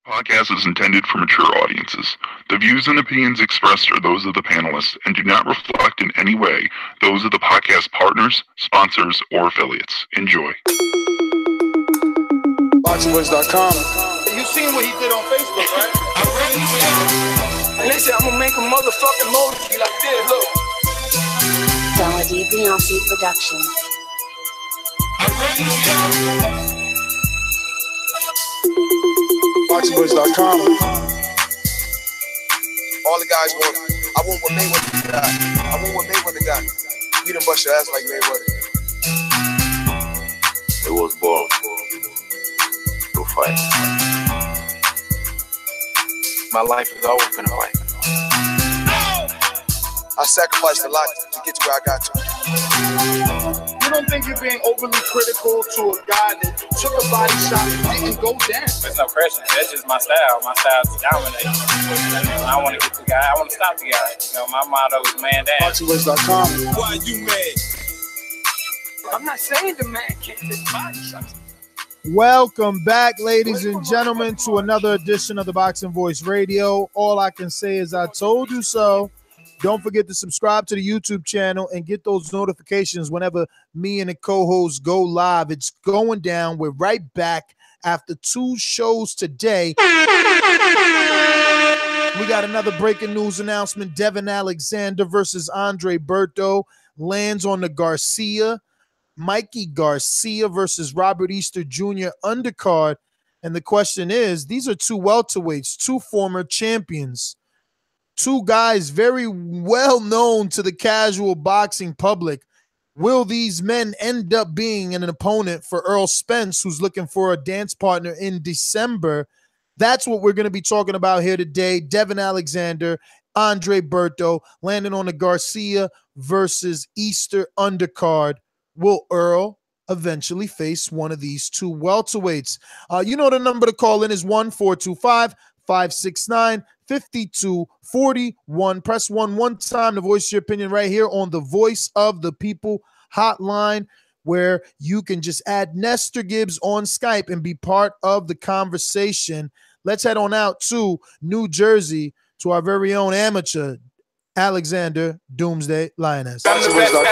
Podcast is intended for mature audiences. The views and opinions expressed are those of the panelists and do not reflect in any way those of the podcast partners, sponsors, or affiliates. Enjoy. ThaBoxingvoice.com. You seen what he did on Facebook, right? And they said, I'm gonna make a motherfucking emoji like this, look. Devon production. ThaBoxingvoice.com. All the guys want, I want what Mayweather got. I want what Mayweather got. You done bust your ass like Mayweather. It was born to fight. My life has always been a fight. I sacrificed a lot to get to where I got to. You don't think you're being overly critical to a guy that took a body shot and didn't go down? There's no question. That's just my style. My style is to dominate. I want to get the guy. I want to stop the guy. You know, my motto is man down. ThaBoxingvoice.com. Why you mad? I'm not saying the man can't take body shots. Welcome back, ladies and gentlemen, to another edition of the Boxing Voice Radio. All I can say is I told you so. Don't forget to subscribe to the YouTube channel and get those notifications whenever me and the co-hosts go live. It's going down. We're right back after 2 shows today. We got another breaking news announcement. Devon Alexander versus Andre Berto lands on the Garcia. Mikey Garcia versus Robert Easter Jr. undercard. And the question is, these are 2 welterweights, 2 former champions. 2 guys very well known to the casual boxing public. Will these men end up being an opponent for Earl Spence, who's looking for a dance partner in December? That's what we're going to be talking about here today. Devon Alexander, Andre Berto, landing on the Garcia versus Easter undercard. Will Earl eventually face one of these 2 welterweights? You know the number to call in is 1-425-569-5241. Press 1 one time to voice your opinion right here on the Voice of the People hotline, where you can just add Nestor Gibbs on Skype and be part of the conversation. Let's head on out to New Jersey to our very own amateur, Alexander Doomsday Lioness. I'm the best ever.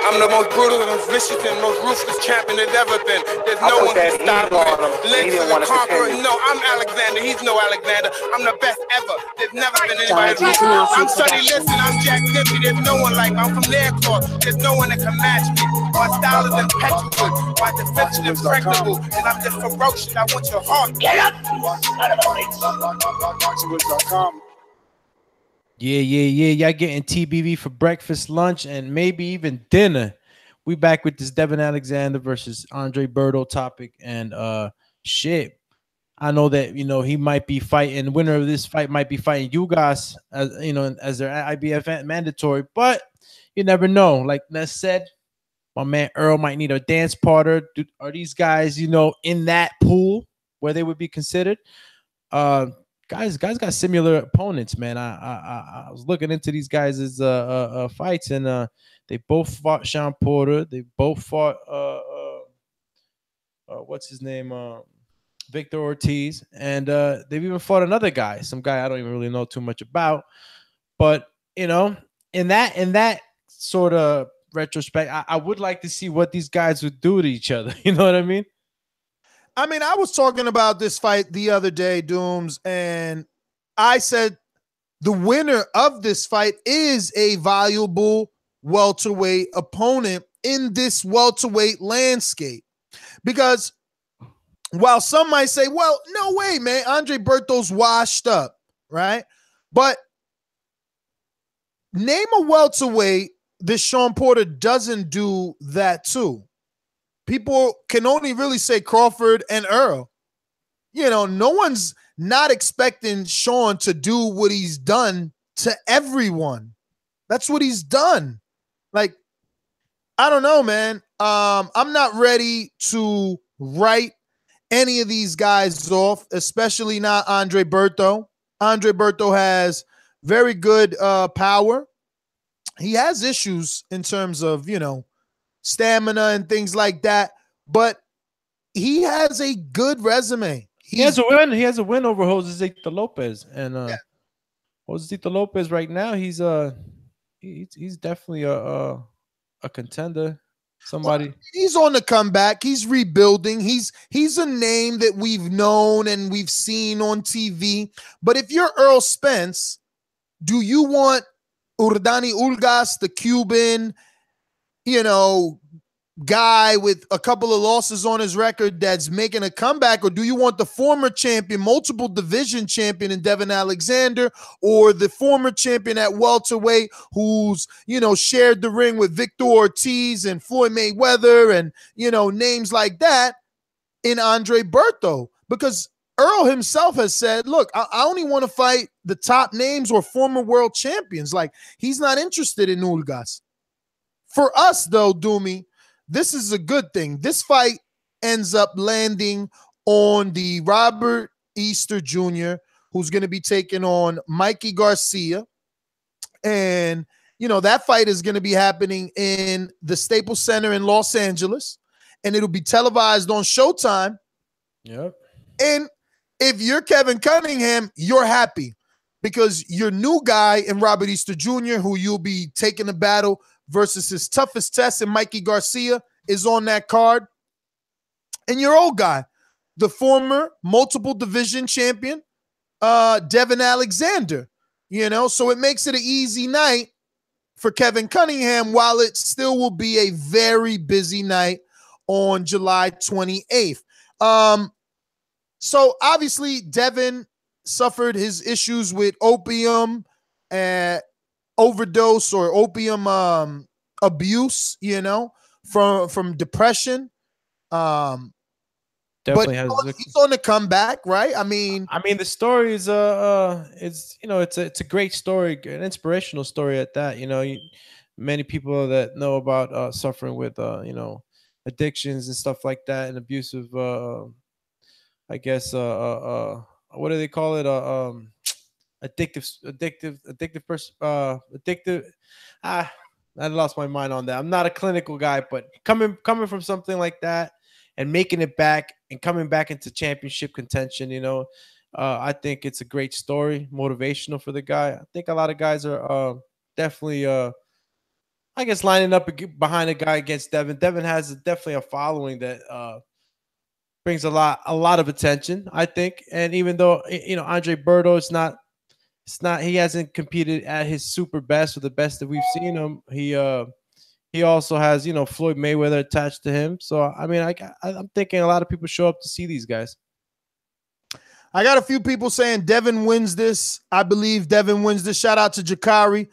I'm the most brutal and vicious and most ruthless champion there's ever been. There's no one to stop me. Legs to the conqueror. No, I'm Alexander. He's no Alexander. I'm the best ever. There's never been anybody like me. I'm Sonny Liston. I'm Jack Nippy. There's no one like me. I'm from their court. There's no one that can match me. My style is impetuous. My defense is impregnable. And I'm just ferocious. I want your heart. Get up! ThaBoxingvoice.com. Yeah. Y'all getting TBV for breakfast, lunch, and maybe even dinner. We back with this Devon Alexander versus Andre Berto topic. And shit, I know that, you know, he might be fighting, the winner of this fight might be fighting you guys, as you know, as their IBF mandatory, but you never know. Like Ness said, my man Earl might need a dance partner. Are these guys, you know, in that pool where they would be considered? Guys got similar opponents, man. I was looking into these guys' fights, and they both fought Sean Porter. They both fought what's his name, Victor Ortiz, and they've even fought another guy, some guy I don't even really know too much about. But you know, in that sort of retrospect, I would like to see what these guys would do to each other. You know what I mean? I mean, I was talking about this fight the other day, Dooms, and I said the winner of this fight is a valuable welterweight opponent in this welterweight landscape. Because while some might say, well, no way, man, Andre Berto's washed up, right? But name a welterweight that Sean Porter doesn't do that too. People can only really say Crawford and Earl. You know, no one's not expecting Sean to do what he's done to everyone. That's what he's done. Like, I don't know, man. I'm not ready to write any of these guys off, especially not Andre Berto. Andre Berto has very good power. He has issues in terms of, you know, stamina and things like that, but he has a good resume. He has a win. He has a win over Josecito Lopez, and Josecito Lopez right now he's definitely a contender. Somebody. He's on the comeback. He's rebuilding. He's a name that we've known and we've seen on TV. But if you're Earl Spence, do you want Urdani Ulgas, the Cuban, guy with a couple of losses on his record that's making a comeback, or do you want the former champion, multiple division champion in Devon Alexander, or the former champion at welterweight who's, shared the ring with Victor Ortiz and Floyd Mayweather and, names like that in Andre Berto? Because Earl himself has said, look, I only want to fight the top names or former world champions. Like, he's not interested in Ulgas. For us, though, Doomy, this is a good thing. This fight ends up landing on the Robert Easter Jr., who's going to be taking on Mikey Garcia. And, that fight is going to be happening in the Staples Center in Los Angeles, and it'll be televised on Showtime. Yep. And if you're Kevin Cunningham, you're happy because your new guy in Robert Easter Jr., who you'll be taking the battle versus his toughest test in Mikey Garcia, is on that card. And your old guy, the former multiple division champion, Devon Alexander, so it makes it an easy night for Kevin Cunningham, while it still will be a very busy night on July 28th. So obviously Devon suffered his issues with opium overdose or opium abuse, from depression. Definitely he's on the comeback, right? I mean, the story is it's a great story, an inspirational story at that. Many people that know about suffering with addictions and stuff like that, and abusive I guess what do they call it? Addictive person, addictive. I lost my mind on that. I'm not a clinical guy, but coming from something like that and making it back and coming back into championship contention, I think it's a great story, motivational for the guy. I think a lot of guys are definitely, I guess, lining up behind a guy against Devon. Devon has definitely a following that brings a lot of attention, I think. And even though Andre Berto, it's not he hasn't competed at his super best or the best that we've seen him. He also has Floyd Mayweather attached to him. So I'm thinking a lot of people show up to see these guys. I got a few people saying Devon wins this. I believe Devon wins this. Shout out to Jakari,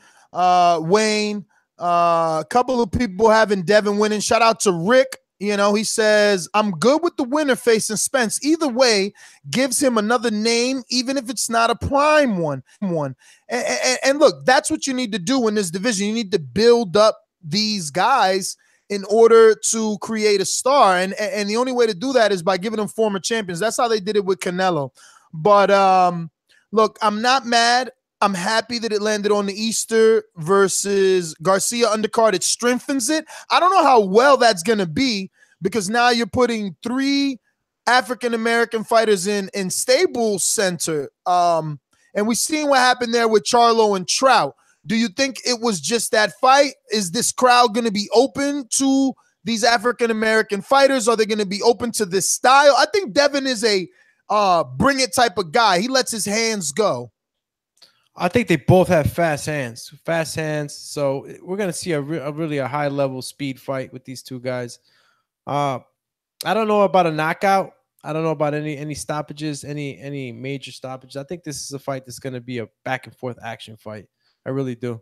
Wayne. A couple of people having Devon winning. Shout out to Rick. He says, I'm good with the winner facing Spence. Either way, gives him another name, even if it's not a prime one. And look, that's what you need to do in this division. You need to build up these guys in order to create a star. And the only way to do that is by giving them former champions. That's how they did it with Canelo. But look, I'm not mad. I'm happy that it landed on the Easter versus Garcia undercard. It strengthens it. I don't know how well that's going to be because now you're putting 3 African-American fighters in Staples Center. And we've seen what happened there with Charlo and Trout. Do you think it was just that fight? Is this crowd going to be open to these African-American fighters? Are they going to be open to this style? I think Devon is a bring it type of guy. He lets his hands go. I think they both have fast hands. So we're going to see a really high level speed fight with these two guys. I don't know about a knockout. I don't know about any stoppages, any major stoppages. I think this is a fight that's going to be a back and forth action fight. I really do.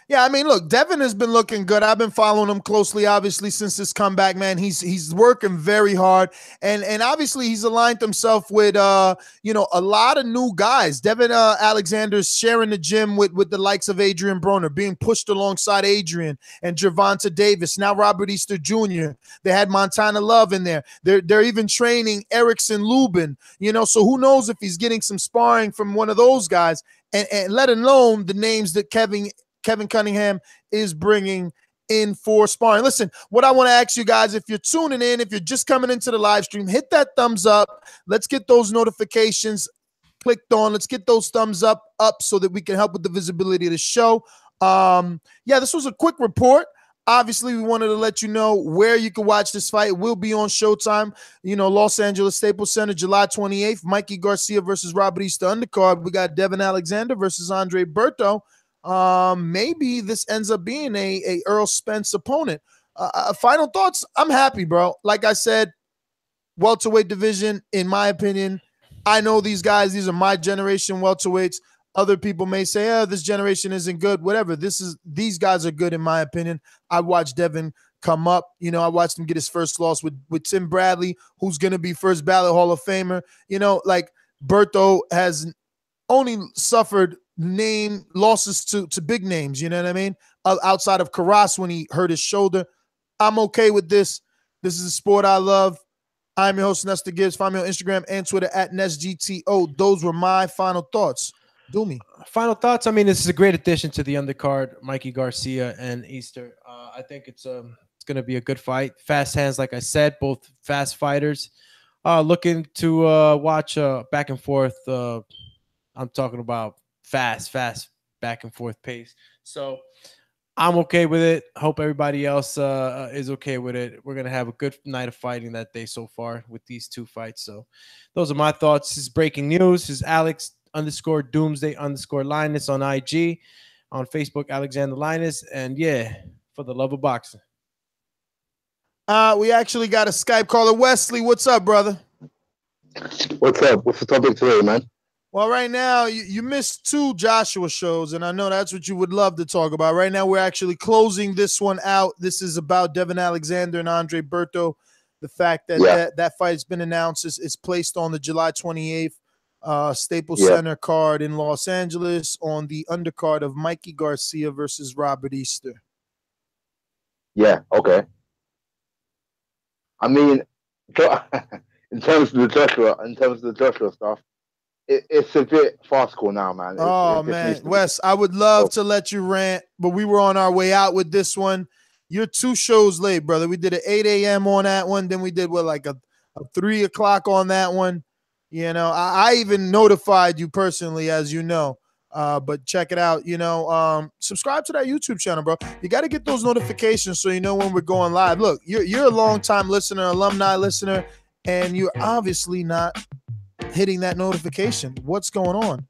Yeah, look, Devon has been looking good. I've been following him closely, obviously, since his comeback, man. He's working very hard. And obviously he's aligned himself with, a lot of new guys. Devon Alexander's sharing the gym with the likes of Adrian Broner, being pushed alongside Adrian and Gervonta Davis. Now Robert Easter Jr. They had Montana Love in there. They're even training Erickson Lubin, so who knows if he's getting some sparring from one of those guys, and let alone the names that Kevin Cunningham is bringing in for sparring. Listen, what I want to ask you guys, if you're tuning in, if you're just coming into the live stream, hit that thumbs up. Let's get those notifications clicked on. Let's get those thumbs up so that we can help with the visibility of the show. Yeah, this was a quick report. Obviously, we wanted to let you know where you can watch this fight. It will be on Showtime, Los Angeles Staples Center, July 28th. Mikey Garcia versus Robert Easter undercard. We got Devon Alexander versus Andre Berto. Maybe this ends up being a Earl Spence opponent. Final thoughts. I'm happy, bro. Like I said, welterweight division, in my opinion, I know these guys. These are my generation welterweights. Other people may say, "Oh, this generation isn't good." Whatever. These guys are good in my opinion. I watched Devon come up. I watched him get his first loss with Tim Bradley, who's going to be first ballot Hall of Famer. Like Berto has only suffered losses to big names. You know what I mean? Outside of Karras when he hurt his shoulder. I'm okay with this. This is a sport I love. I'm your host, Nestor Gibbs. Find me on Instagram and Twitter at NestGTO. Those were my final thoughts. Do me. Final thoughts. I mean, this is a great addition to the undercard, Mikey Garcia and Easter. I think it's going to be a good fight. Fast hands, like I said, both fast fighters. Looking to watch back and forth. I'm talking about fast back and forth pace. So I'm okay with it. Hope everybody else is okay with it. We're going to have a good night of fighting that day so far with these two fights. So those are my thoughts. This is breaking news. This is Alex_Doomsday_Linus on IG, on Facebook, Alexander Linus. And yeah, for the love of boxing. We actually got a Skype caller. Wesley, what's up, brother? What's up? What's the topic today, man? Well, right now, you missed 2 Joshua shows, and I know that's what you would love to talk about. Right now, we're actually closing this one out. This is about Devon Alexander and Andre Berto. The fact that that fight has been announced is placed on the July 28th Staples Center card in Los Angeles on the undercard of Mikey Garcia versus Robert Easter. Yeah, okay. I mean, in terms of the Joshua stuff, it's a bit farcical now, man. Man, Wes, I would love to let you rant, but we were on our way out with this one. You're 2 shows late, brother. We did an 8 a.m. on that one. Then we did a 3 o'clock on that one. I even notified you personally, as you know. But check it out. Subscribe to that YouTube channel, bro. You got to get those notifications so you know when we're going live. Look, you're a long-time listener, alumni listener, and you're obviously not hitting that notification. What's going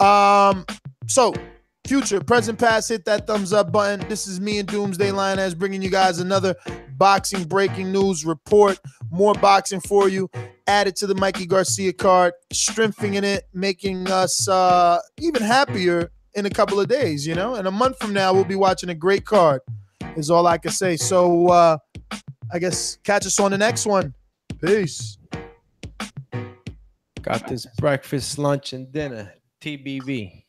on? So future, present, past, hit that thumbs up button. This is me and Doomsday Linus bringing you guys another boxing breaking news report. More boxing for you. Added to the Mikey Garcia card, strengthening it, making us even happier in a couple of days, And a month from now, we'll be watching a great card, is all I can say. So I guess catch us on the next one. Peace. Got this breakfast, lunch, and dinner. TBV.